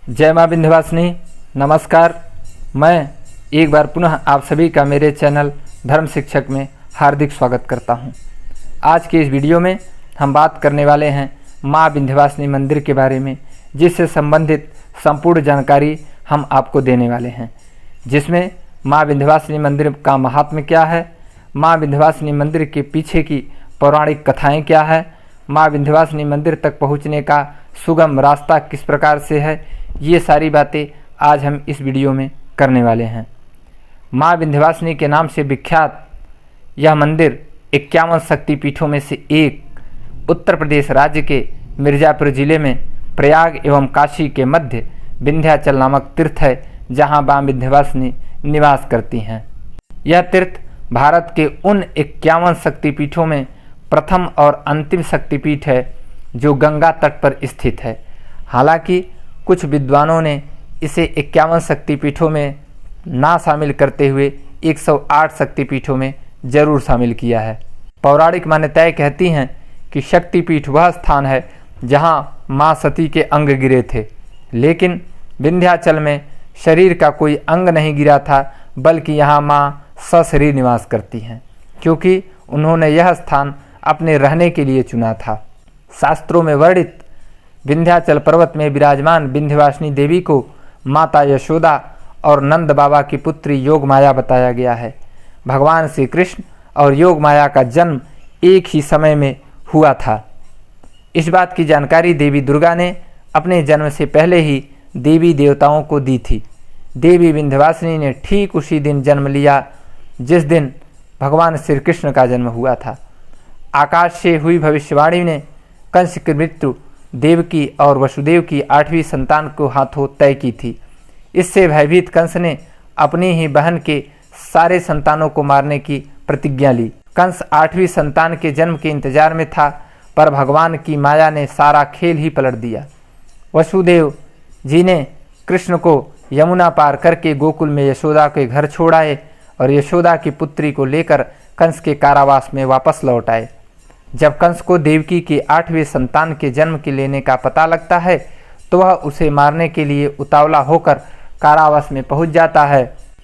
जय माँ विंध्यवासिनी। नमस्कार। मैं एक बार पुनः आप सभी का मेरे चैनल धर्म शिक्षक में हार्दिक स्वागत करता हूँ। आज के इस वीडियो में हम बात करने वाले हैं माँ विंध्यवासिनी मंदिर के बारे में, जिससे संबंधित संपूर्ण जानकारी हम आपको देने वाले हैं, जिसमें माँ विंध्यवासिनी मंदिर का महात्म्य क्या है, माँ विंध्यवासिनी मंदिर के पीछे की पौराणिक कथाएँ क्या है, माँ विंध्यवासिनी मंदिर तक पहुँचने का सुगम रास्ता किस प्रकार से है, ये सारी बातें आज हम इस वीडियो में करने वाले हैं। माँ विंध्यवासिनी के नाम से विख्यात यह मंदिर 51 शक्तिपीठों में से एक उत्तर प्रदेश राज्य के मिर्ज़ापुर जिले में प्रयाग एवं काशी के मध्य विंध्याचल नामक तीर्थ है, जहाँ माँ विंध्यवासिनी निवास करती हैं। यह तीर्थ भारत के उन 51 शक्तिपीठों में प्रथम और अंतिम शक्तिपीठ है जो गंगा तट पर स्थित है। हालांकि कुछ विद्वानों ने इसे 51 शक्तिपीठों में ना शामिल करते हुए 108 शक्तिपीठों में जरूर शामिल किया है। पौराणिक मान्यताएं कहती हैं कि शक्तिपीठ वह स्थान है जहां मां सती के अंग गिरे थे, लेकिन विंध्याचल में शरीर का कोई अंग नहीं गिरा था, बल्कि यहां मां सशरीर निवास करती हैं, क्योंकि उन्होंने यह स्थान अपने रहने के लिए चुना था। शास्त्रों में वर्णित विंध्याचल पर्वत में विराजमान विंध्यवासिनी देवी को माता यशोदा और नंद बाबा की पुत्री योगमाया बताया गया है। भगवान श्री कृष्ण और योगमाया का जन्म एक ही समय में हुआ था। इस बात की जानकारी देवी दुर्गा ने अपने जन्म से पहले ही देवी देवताओं को दी थी। देवी विंध्यवासिनी ने ठीक उसी दिन जन्म लिया जिस दिन भगवान श्री कृष्ण का जन्म हुआ था। आकाश से हुई भविष्यवाणी ने कंस की मृत्यु देवकी और वसुदेव की 8वीं संतान को हाथों तय की थी। इससे भयभीत कंस ने अपनी ही बहन के सारे संतानों को मारने की प्रतिज्ञा ली। कंस 8वीं संतान के जन्म के इंतजार में था, पर भगवान की माया ने सारा खेल ही पलट दिया। वसुदेव जी ने कृष्ण को यमुना पार करके गोकुल में यशोदा के घर छोड़ आए और यशोदा की पुत्री को लेकर कंस के कारावास में वापस लौट आए। जब कंस को देवकी के 8वें संतान के जन्म के लेने का पता लगता है, तो वह उसे मारने के लिए उतावला होकर कारावास में पहुंच जाता है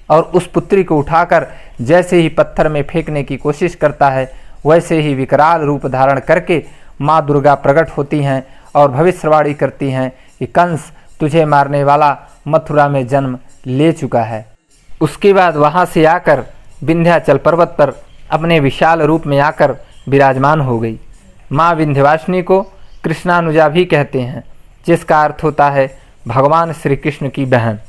और उस पुत्री को उठाकर जैसे ही पत्थर में फेंकने की कोशिश करता है, वैसे ही विकराल रूप धारण करके माँ दुर्गा प्रकट होती हैं और भविष्यवाणी करती हैं कि कंस तुझे मारने वाला मथुरा में जन्म ले चुका है। उसके बाद वहाँ से आकर विंध्याचल पर्वत पर अपने विशाल रूप में आकर विराजमान हो गई। माँ विंध्यवासिनी को कृष्णानुजा भी कहते हैं, जिसका अर्थ होता है भगवान श्री कृष्ण की बहन।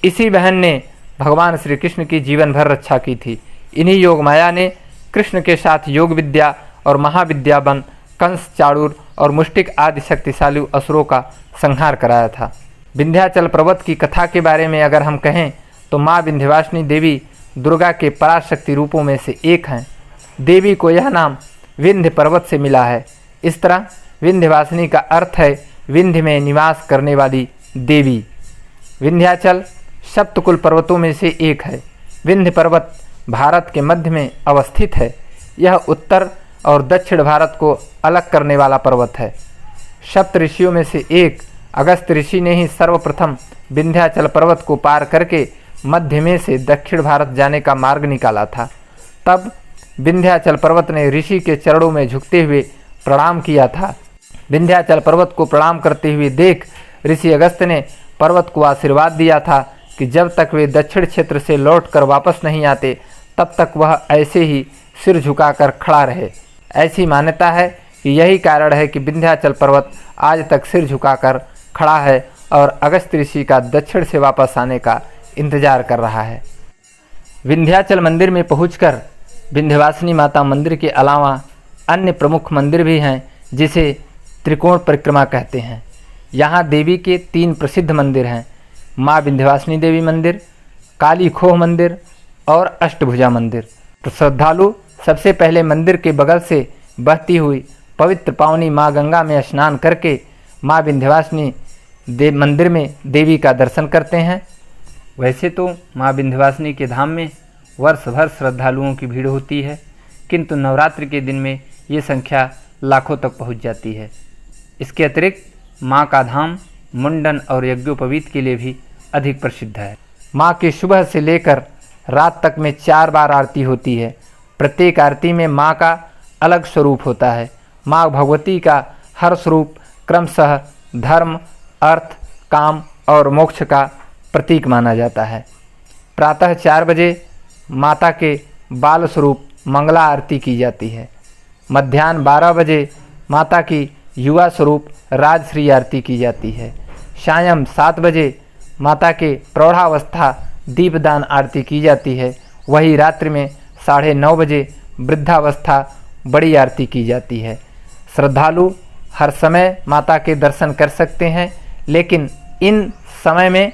इसी बहन ने भगवान श्री कृष्ण की जीवन भर रक्षा की थी। इन्हीं योगमाया ने कृष्ण के साथ योग विद्या और महाविद्या बन कंस, चाणूर और मुष्टिक आदि शक्तिशाली असुरों का संहार कराया था। विंध्याचल पर्वत की कथा के बारे में अगर हम कहें तो माँ विंध्यवासिनी देवी दुर्गा के पराशक्ति रूपों में से एक हैं। देवी को यह नाम विंध्य पर्वत से मिला है। इस तरह विंध्यवासिनी का अर्थ है विंध्य में निवास करने वाली देवी। विंध्याचल सप्तकुल पर्वतों में से एक है। विंध्य पर्वत भारत के मध्य में अवस्थित है। यह उत्तर और दक्षिण भारत को अलग करने वाला पर्वत है। सप्त ऋषियों में से एक अगस्त ऋषि ने ही सर्वप्रथम विंध्याचल पर्वत को पार करके मध्य में से दक्षिण भारत जाने का मार्ग निकाला था। तब विंध्याचल पर्वत ने ऋषि के चरणों में झुकते हुए प्रणाम किया था। विंध्याचल पर्वत को प्रणाम करते हुए देख ऋषि अगस्त ने पर्वत को आशीर्वाद दिया था कि जब तक वे दक्षिण क्षेत्र से लौटकर वापस नहीं आते, तब तक वह ऐसे ही सिर झुकाकर खड़ा रहे। ऐसी मान्यता है कि यही कारण है कि विंध्याचल पर्वत आज तक सिर झुकाकर खड़ा है और अगस्त ऋषि का दक्षिण से वापस आने का इंतजार कर रहा है। विंध्याचल मंदिर में पहुंचकर विंध्यवासिनी माता मंदिर के अलावा अन्य प्रमुख मंदिर भी हैं, जिसे त्रिकोण परिक्रमा कहते हैं। यहाँ देवी के 3 प्रसिद्ध मंदिर हैं, माँ विंध्यवासिनी देवी मंदिर, काली खोह मंदिर और अष्टभुजा मंदिर। तो श्रद्धालु सबसे पहले मंदिर के बगल से बहती हुई पवित्र पावनी माँ गंगा में स्नान करके माँ विंध्यवासिनी मंदिर में देवी का दर्शन करते हैं। वैसे तो माँ विंध्यवासिनी के धाम में वर्ष भर श्रद्धालुओं की भीड़ होती है, किंतु नवरात्रि के दिन में ये संख्या लाखों तक पहुंच जाती है। इसके अतिरिक्त माँ का धाम मुंडन और यज्ञोपवीत के लिए भी अधिक प्रसिद्ध है। माँ की सुबह से लेकर रात तक में 4 बार आरती होती है। प्रत्येक आरती में माँ का अलग स्वरूप होता है। माँ भगवती का हर स्वरूप क्रमशः धर्म, अर्थ, काम और मोक्ष का प्रतीक माना जाता है। प्रातः 4 बजे माता के बाल स्वरूप मंगला आरती की जाती है। मध्याह्न 12 बजे माता की युवा स्वरूप राजश्री आरती की जाती है। सायं 7 बजे माता के प्रौढ़ावस्था दीपदान आरती की जाती है। वही रात्रि में 9:30 बजे वृद्धावस्था बड़ी आरती की जाती है। श्रद्धालु हर समय माता के दर्शन कर सकते हैं, लेकिन इन समय में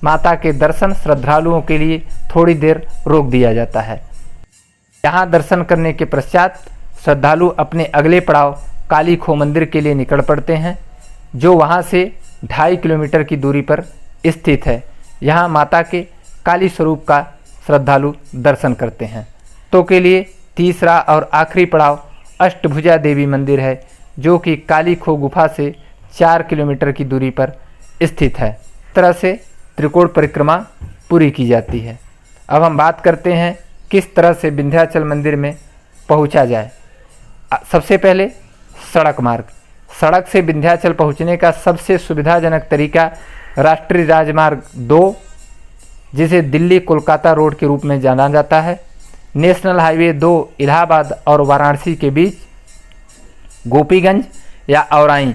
माता के दर्शन श्रद्धालुओं के लिए थोड़ी देर रोक दिया जाता है। यहाँ दर्शन करने के पश्चात श्रद्धालु अपने अगले पड़ाव काली खो मंदिर के लिए निकल पड़ते हैं, जो वहाँ से 2.5 किलोमीटर की दूरी पर स्थित है। यहाँ माता के काली स्वरूप का श्रद्धालु दर्शन करते हैं। तो के लिए तीसरा और आखिरी पड़ाव अष्टभुजा देवी मंदिर है, जो कि काली खो गुफा से 4 किलोमीटर की दूरी पर स्थित है। इस तरह से त्रिकोण परिक्रमा पूरी की जाती है। अब हम बात करते हैं किस तरह से विंध्याचल मंदिर में पहुंचा जाए। सबसे पहले सड़क मार्ग। सड़क से विंध्याचल पहुंचने का सबसे सुविधाजनक तरीका राष्ट्रीय राजमार्ग 2, जिसे दिल्ली कोलकाता रोड के रूप में जाना जाता है, नेशनल हाईवे 2 इलाहाबाद और वाराणसी के बीच, गोपीगंज या औराई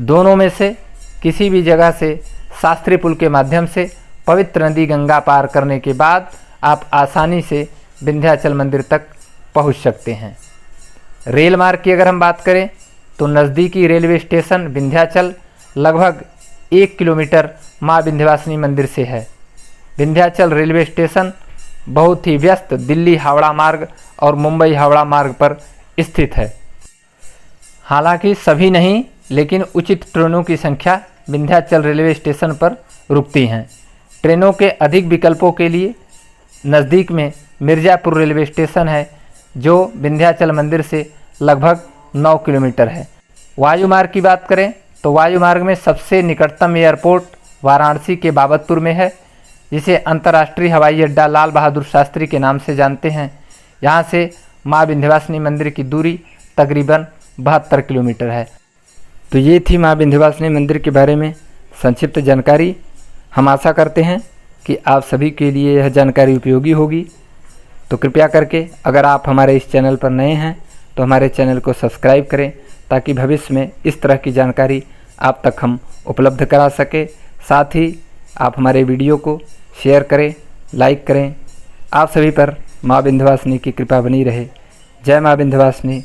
दोनों में से किसी भी जगह से शास्त्री पुल के माध्यम से पवित्र नदी गंगा पार करने के बाद आप आसानी से विंध्याचल मंदिर तक पहुंच सकते हैं। रेल मार्ग की अगर हम बात करें तो नज़दीकी रेलवे स्टेशन विंध्याचल लगभग 1 किलोमीटर माँ विंध्यवासिनी मंदिर से है। विंध्याचल रेलवे स्टेशन बहुत ही व्यस्त दिल्ली हावड़ा मार्ग और मुंबई हावड़ा मार्ग पर स्थित है। हालांकि सभी नहीं, लेकिन उचित ट्रेनों की संख्या विंध्याचल रेलवे स्टेशन पर रुकती हैं। ट्रेनों के अधिक विकल्पों के लिए नज़दीक में मिर्ज़ापुर रेलवे स्टेशन है, जो विंध्याचल मंदिर से लगभग 9 किलोमीटर है। वायु मार्ग की बात करें तो वायु मार्ग में सबसे निकटतम एयरपोर्ट वाराणसी के बाबतपुर में है, जिसे अंतर्राष्ट्रीय हवाई अड्डा लाल बहादुर शास्त्री के नाम से जानते हैं। यहाँ से माँ विंध्यवासिनी मंदिर की दूरी तकरीबन 72 किलोमीटर है। तो ये थी माँ विंध्यवासिनी मंदिर के बारे में संक्षिप्त जानकारी। हम आशा करते हैं कि आप सभी के लिए यह जानकारी उपयोगी होगी। तो कृपया करके अगर आप हमारे इस चैनल पर नए हैं तो हमारे चैनल को सब्सक्राइब करें, ताकि भविष्य में इस तरह की जानकारी आप तक हम उपलब्ध करा सके। साथ ही आप हमारे वीडियो को शेयर करें, लाइक करें। आप सभी पर माँ विंध्यवासिनी की कृपा बनी रहे। जय माँ विंध्यवासिनी।